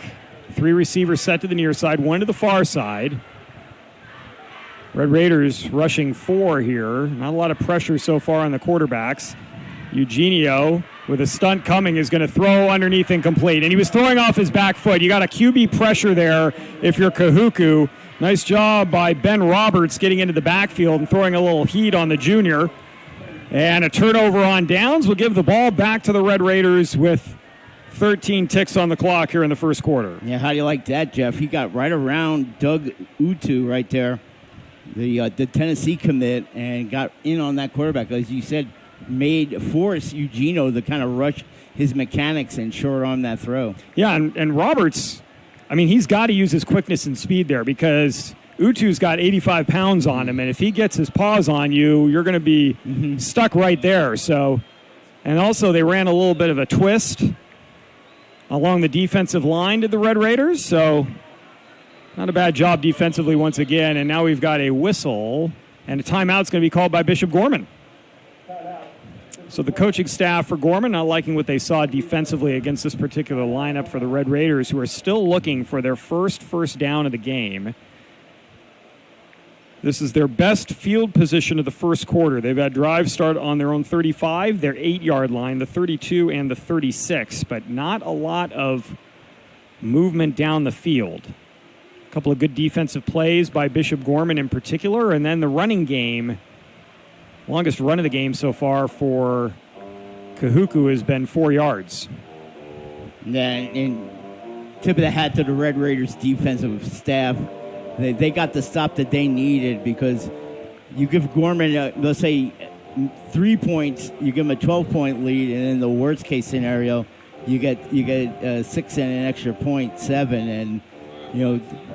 3 receivers set to the near side, 1 to the far side. Red Raiders rushing 4 here. Not a lot of pressure so far on the quarterbacks. Eugenio, with a stunt coming, is going to throw underneath incomplete. And he was throwing off his back foot. You got a QB pressure there if you're Kahuku. Nice job by Ben Roberts getting into the backfield and throwing a little heat on the junior. And a turnover on downs will give the ball back to the Red Raiders with 13 ticks on the clock here in the first quarter. Yeah, how do you like that, Jeff? He got right around Doug Utu right there, the Tennessee commit, and got in on that quarterback. As you said, forced Eugenio to kind of rush his mechanics and short arm that throw. Yeah, and Roberts, he's got to use his quickness and speed there because Utu's got 85 pounds on him, and if he gets his paws on you, you're going to be stuck right there. So, and also they ran a little bit of a twist along the defensive line to the Red Raiders, so not a bad job defensively once again. And now we've got a whistle, and a timeout's going to be called by Bishop Gorman. So the coaching staff for Gorman not liking what they saw defensively against this particular lineup for the Red Raiders, who are still looking for their first down of the game. This is their best field position of the first quarter. They've had drives start on their own 35, their 8-yard line, the 32, and the 36, but not a lot of movement down the field. A couple of good defensive plays by Bishop Gorman in particular, and then the running game. Longest run of the game so far for Kahuku has been 4 yards. Yeah, and tip of the hat to the Red Raiders defensive staff. They got the stop that they needed because you give Gorman, let's say, 3 points, you give him a 12-point lead, and in the worst-case scenario, you get 6 and an extra point, 7, and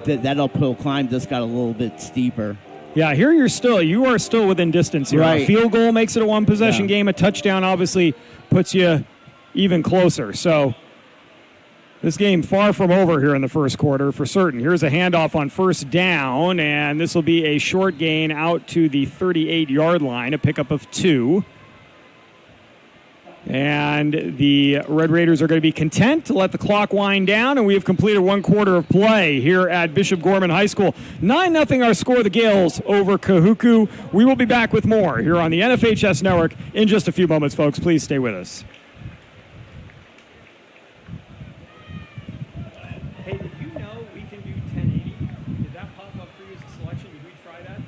that uphill climb just got a little bit steeper. Yeah, here you are still within distance here. Right. A field goal makes it a one-possession game. A touchdown obviously puts you even closer. So this game far from over here in the first quarter for certain. Here's a handoff on first down, and this will be a short gain out to the 38-yard line, a pickup of 2. And the Red Raiders are going to be content to let the clock wind down, and we have completed 1 quarter of play here at Bishop Gorman High School. 9-0 our score, the Gales over Kahuku. We will be back with more here on the NFHS Network in just a few moments, folks. Please stay with us. Hey, did you know we can do 1080? Did that pop up for you as a selection? Did we try that?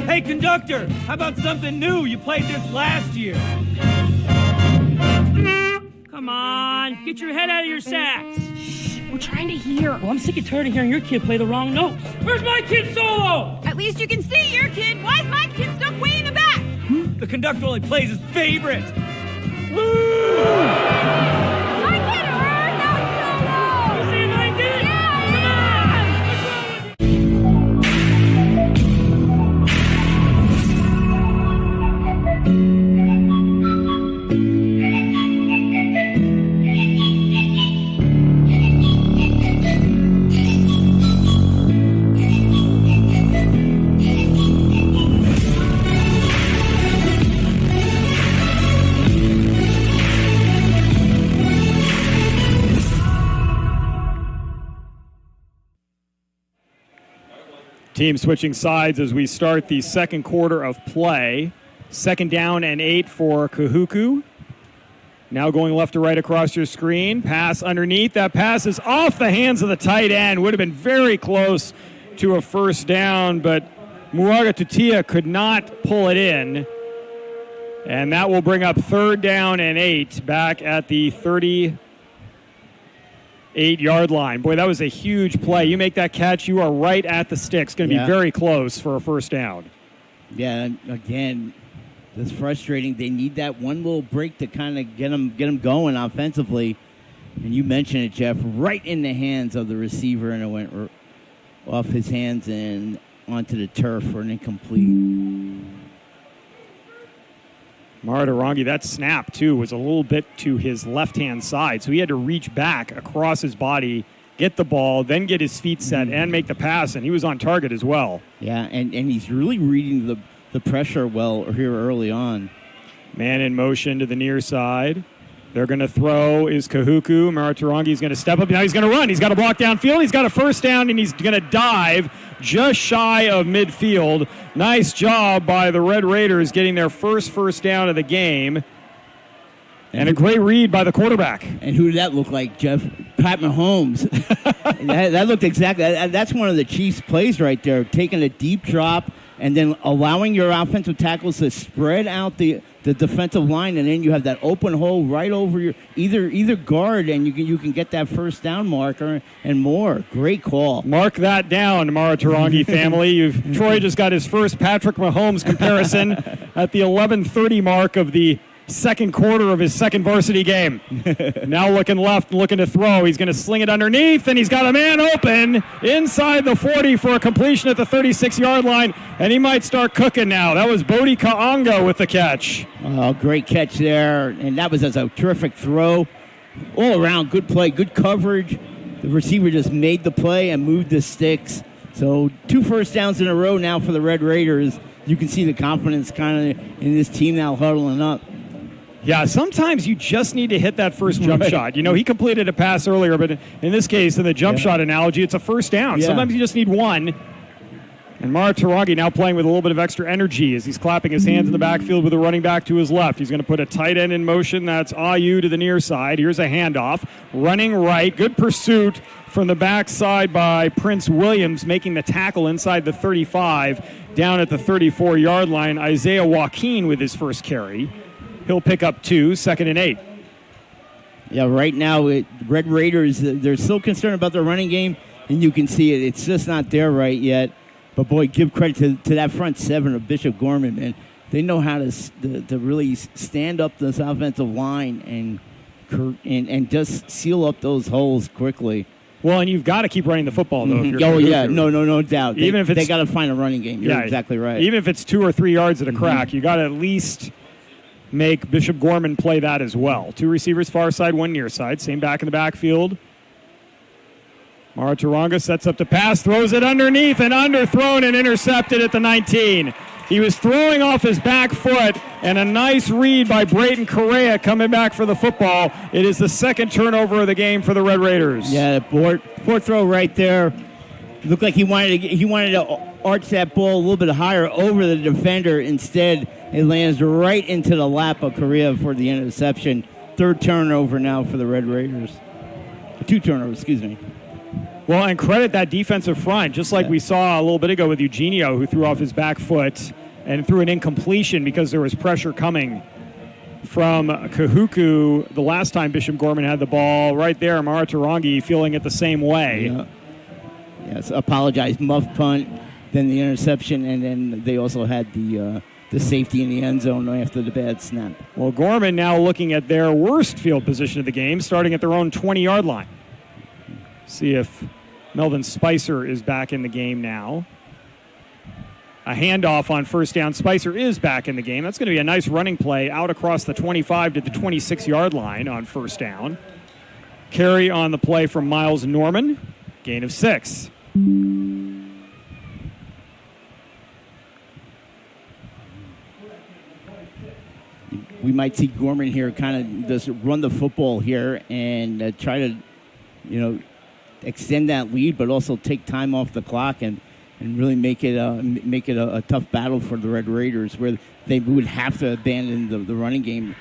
Hey, conductor, how about something new? You played this last year. Come on, get your head out of your sacks. We're trying to hear. Well, I'm sick and tired of hearing your kid play the wrong notes. Where's my kid solo? At least you can see your kid. Why is my kid stuck way in the back? The conductor only plays his favorites. My kid heard that solo. You see my kid? Team switching sides as we start the second quarter of play. 2nd down and 8 for Kahuku. Now going left to right across your screen. Pass underneath. That pass is off the hands of the tight end. Would have been very close to a first down, but Muaga Tutia could not pull it in. And that will bring up 3rd down and 8 back at the 38-yard line. Boy, that was a huge play. You make that catch, you are right at the sticks. Going to be very close for a first down. Yeah, again, that's frustrating. They need that one little break to kind of get them going offensively. And you mentioned it, Jeff, right in the hands of the receiver, and it went off his hands and onto the turf for an incomplete. Maratarangi, that snap, too, was a little bit to his left-hand side, so he had to reach back across his body, get the ball, then get his feet set, and make the pass, and he was on target as well. Yeah, and he's really reading the pressure well here early on. Man in motion to the near side. They're going to throw is Kahuku. Maratarangi is going to step up. Now he's going to run. He's got a block downfield. He's got a first down, and he's going to dive just shy of midfield. Nice job by the Red Raiders getting their first down of the game. And a great read by the quarterback. And who did that look like, Jeff? Pat Mahomes. that looked exactly. That's one of the Chiefs' plays right there, taking a deep drop and then allowing your offensive tackles to spread out the defensive line, and then you have that open hole right over your either guard, and you can get that first down marker and more. Great call. Mark that down, Maratarangi family. Troy just got his first Patrick Mahomes comparison at the 11:30 mark of the second quarter of his second varsity game. Now looking left, looking to throw. He's going to sling it underneath, and he's got a man open inside the 40 for a completion at the 36-yard line, and he might start cooking now. That was Bodie Kaonga with the catch. Oh, great catch there, and that was a terrific throw. All around, good play, good coverage. The receiver just made the play and moved the sticks. So 2 first downs in a row now for the Red Raiders. You can see the confidence kind of in this team now huddling up. Yeah, sometimes you just need to hit that first jump shot. You know, he completed a pass earlier, but in this case, in the jump shot analogy, it's a first down. Yeah. Sometimes you just need one. And Maratarangi now playing with a little bit of extra energy as he's clapping his hands in the backfield with a running back to his left. He's going to put a tight end in motion. That's Ayu to the near side. Here's a handoff. Running right. Good pursuit from the backside by Prince Williams, making the tackle inside the 35 down at the 34-yard line. Isaiah Joaquin with his first carry. He'll pick up 2, 2nd and 8. Yeah, right now, Red Raiders, they're still concerned about their running game, and you can see it. It's just not there right yet. But, boy, give credit to that front 7 of Bishop Gorman, man. They know how to really stand up this offensive line and just seal up those holes quickly. Well, and you've got to keep running the football, though. If you're no doubt. Even if they got to find a running game. You're exactly right. Even if it's 2 or 3 yards at a crack, you got to at least make Bishop Gorman play that as well. 2 receivers far side, 1 near side. Same back in the backfield. Mara Taronga sets up to pass, throws it underneath, and underthrown and intercepted at the 19. He was throwing off his back foot, and a nice read by Brayton Correa coming back for the football. It is the second turnover of the game for the Red Raiders. Yeah, poor throw right there. Looked like he wanted to arch that ball a little bit higher over the defender. Instead, it lands right into the lap of Correa for the interception. 3rd turnover now for the Red Raiders. 2 turnovers, excuse me. Well, and credit that defensive front, just like we saw a little bit ago with Eugenio, who threw off his back foot and threw an incompletion because there was pressure coming from Kahuku the last time Bishop Gorman had the ball. Right there, Mara Tarongi feeling it the same way. Yeah. Yes, apologize. Muff punt, then the interception, and then they also had the safety in the end zone after the bad snap. Well, Gorman now looking at their worst field position of the game, starting at their own 20-yard line. See if Melvin Spicer is back in the game now. A handoff on first down. Spicer is back in the game. That's going to be a nice running play out across the 25 to the 26-yard line on first down. Carry on the play from Miles Norman. Gain of 6. We might see Gorman here kind of just run the football here and try to, extend that lead, but also take time off the clock and really make it a tough battle for the Red Raiders, where they would have to abandon the running game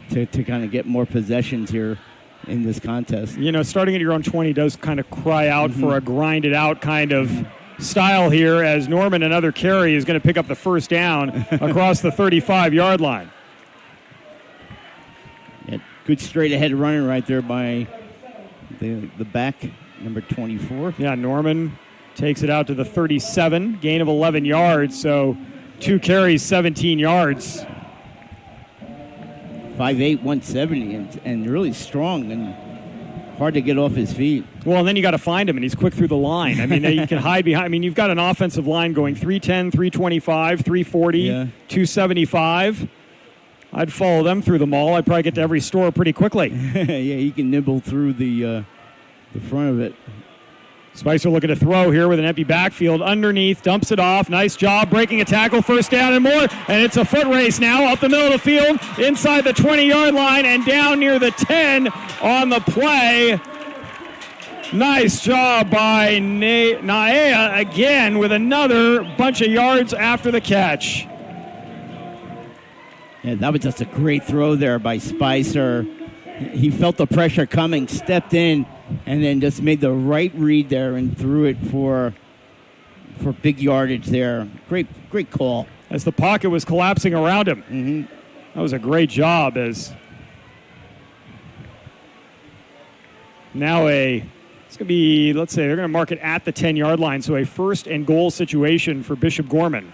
to kind of get more possessions here in this contest. Starting at your own 20 does kind of cry out for a grinded out kind of style here, as Norman, another carry, is going to pick up the first down across the 35-yard line. Yeah, good straight ahead running right there by the back, number 24. Yeah, Norman takes it out to the 37, gain of 11 yards, so 2 carries, 17 yards. 5'8", 170, and really strong and hard to get off his feet. Well, and then you got to find him, and he's quick through the line. I mean, you can hide behind. I mean, you've got an offensive line going 310, 325, 340, 275. I'd follow them through the mall. I'd probably get to every store pretty quickly. Yeah, he can nibble through the front of it. Spicer looking to throw here with an empty backfield. Underneath, dumps it off. Nice job breaking a tackle, first down and more. And it's a foot race now up the middle of the field, inside the 20-yard line and down near the 10 on the play. Nice job by Naea again with another bunch of yards after the catch. Yeah, that was just a great throw there by Spicer. He felt the pressure coming, stepped in, and then just made the right read there and threw it for big yardage there. Great call. As the pocket was collapsing around him. Mm-hmm. That was a great job. As now it's going to be, let's say, they're going to mark it at the 10-yard line, so a first and goal situation for Bishop Gorman.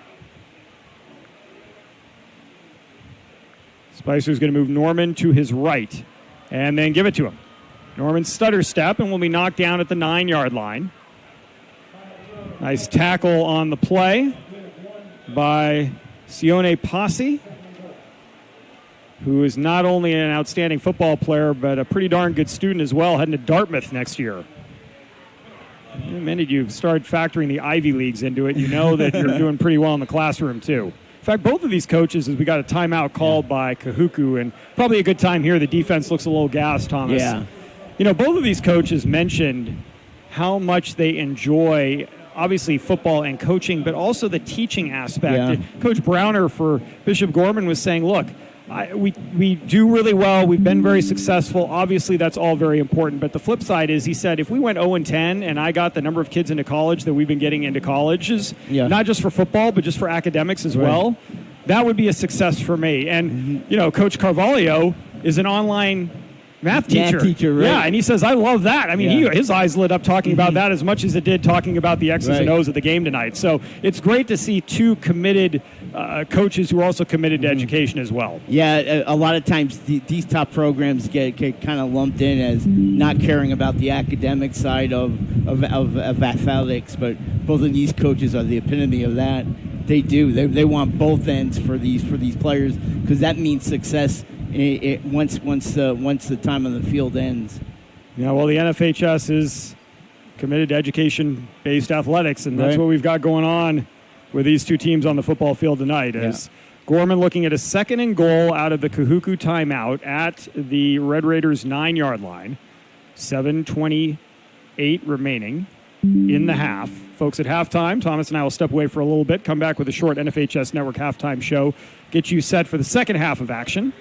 Spicer's going to move Norman to his right and then give it to him. Norman stutter step and will be knocked down at the 9-yard line. Nice tackle on the play by Sione Posse, who is not only an outstanding football player, but a pretty darn good student as well, heading to Dartmouth next year. The minute you start factoring the Ivy Leagues into it, you know that you're doing pretty well in the classroom, too. In fact, both of these coaches, as we got a timeout called by Kahuku, and probably a good time here. The defense looks a little gassed, Thomas. Yeah. Both of these coaches mentioned how much they enjoy, obviously, football and coaching, but also the teaching aspect. Yeah. Coach Browner for Bishop Gorman was saying, look, we do really well. We've been very successful. Obviously, that's all very important. But the flip side is, he said, if we went 0-10 and I got the number of kids into college that we've been getting into colleges, not just for football, but just for academics as well, that would be a success for me. And, Coach Carvalho is an online math teacher. Right? Yeah, and he says, I love that. I mean, his eyes lit up talking about that as much as it did talking about the X's and O's of the game tonight. So it's great to see two committed coaches who are also committed to education as well. Yeah, a lot of times these top programs get kind of lumped in as not caring about the academic side of athletics, but both of these coaches are the epitome of that. They do. They want both ends for these players because that means success once the time on the field ends. Yeah, well, the NFHS is committed to education-based athletics, and that's what we've got going on with these two teams on the football field tonight. As Gorman looking at a 2nd and goal out of the Kahuku timeout at the Red Raiders' 9-yard line. 7:28 remaining in the half. Folks, at halftime, Thomas and I will step away for a little bit, come back with a short NFHS Network halftime show, get you set for the second half of action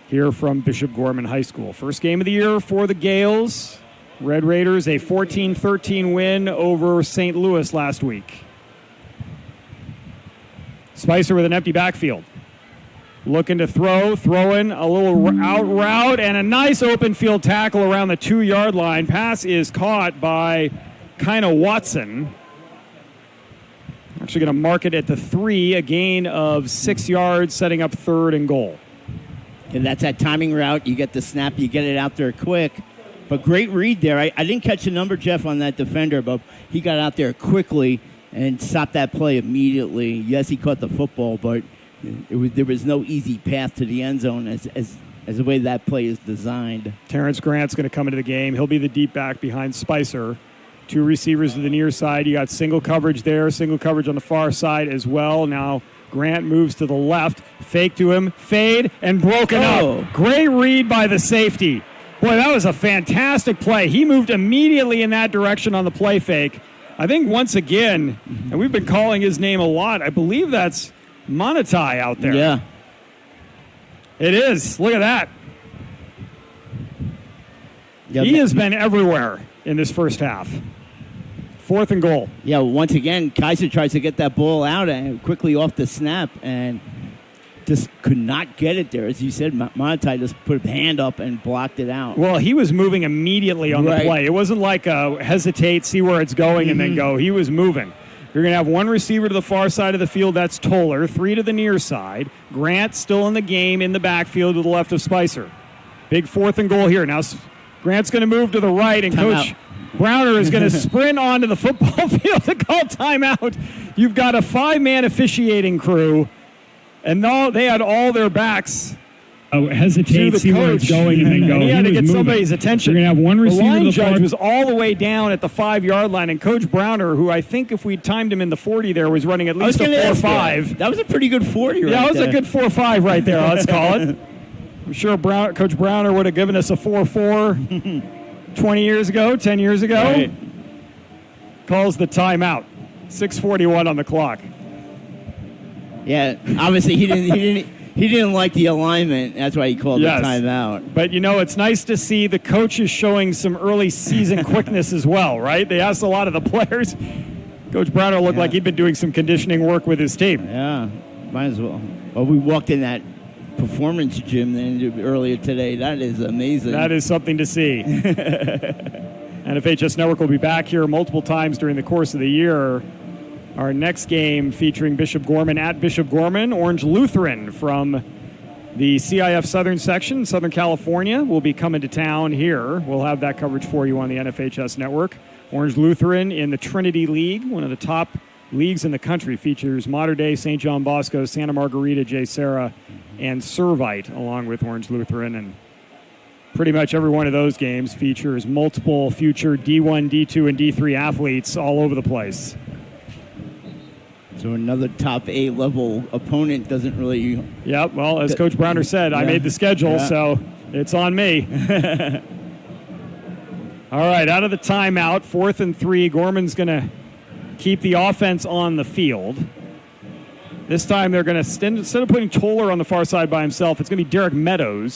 here from Bishop Gorman High School. First game of the year for the Gales. Red Raiders, a 14-13 win over St. Louis last week. Spicer with an empty backfield. Looking to throwing a little out route, and a nice open field tackle around the 2-yard line. Pass is caught by Kina Watson. Actually going to mark it at the 3, a gain of 6 yards, setting up 3rd and goal. And that's that timing route. You get the snap, you get it out there quick. But great read there. I didn't catch the number, Jeff, on that defender, but he got out there quickly and stopped that play immediately. Yes, he caught the football, but there was no easy path to the end zone as the way that play is designed. Terrence Grant's going to come into the game. He'll be the deep back behind Spicer. 2 receivers to the near side. You got single coverage there, single coverage on the far side as well. Now Grant moves to the left. Fake to him, fade, and broken up. Great read by the safety. Boy, that was a fantastic play. He moved immediately in that direction on the play fake. I think once again, and we've been calling his name a lot, I believe that's Monetai out there. Yeah. It is. Look at that. Yeah, he has been everywhere in this first half. 4th and goal. Yeah, once again, Kaiser tries to get that ball out and quickly off the snap and just could not get it there. As you said, Monetai just put a hand up and blocked it out. Well, he was moving immediately on the play. It wasn't like a hesitate, see where it's going, and then go. He was moving. You're going to have 1 receiver to the far side of the field. That's Toller. 3 to the near side. Grant still in the game in the backfield to the left of Spicer. Big 4th and goal here. Now Grant's going to move to the right, and Coach Browner is going to sprint onto the football field to call timeout. You've got a 5-man officiating crew, and they had all their backs. Hesitate, see where it's going, and then go. And he had to get somebody's attention. You're going to have 1 receiver. The line judge was all the way down at the 5-yard line, and Coach Browner, who I think if we timed him in the 40 there, was running at least a 4.5. That was a pretty good 40 right there. Yeah, that was a good 4.5 right there, let's call it. I'm sure Coach Browner would have given us a 4.4 20 years ago, 10 years ago. Right. Calls the timeout. 6:41 on the clock. Yeah, obviously he didn't like the alignment. That's why he called the timeout. But, it's nice to see the coaches showing some early season quickness as well, right? They asked a lot of the players. Coach Browner looked like he'd been doing some conditioning work with his team. Yeah, might as well. Well, we walked in that performance gym earlier today. That is amazing. That is something to see. NFHS Network will be back here multiple times during the course of the year. Our next game featuring Bishop Gorman at Bishop Gorman. Orange Lutheran from the CIF Southern section, Southern California, will be coming to town here. We'll have that coverage for you on the NFHS Network. Orange Lutheran in the Trinity League, one of the top leagues in the country, features Mater Dei, St. John Bosco, Santa Margarita, J. Sarah, and Servite, along with Orange Lutheran. And pretty much every one of those games features multiple future D1, D2, and D3 athletes all over the place. So another top 8 level opponent doesn't really... Yeah, well, as Coach Browner said, I made the schedule, so it's on me. All right, out of the timeout, 4th and 3. Gorman's going to keep the offense on the field. This time they're going to, instead of putting Toller on the far side by himself, it's going to be Derek Meadows.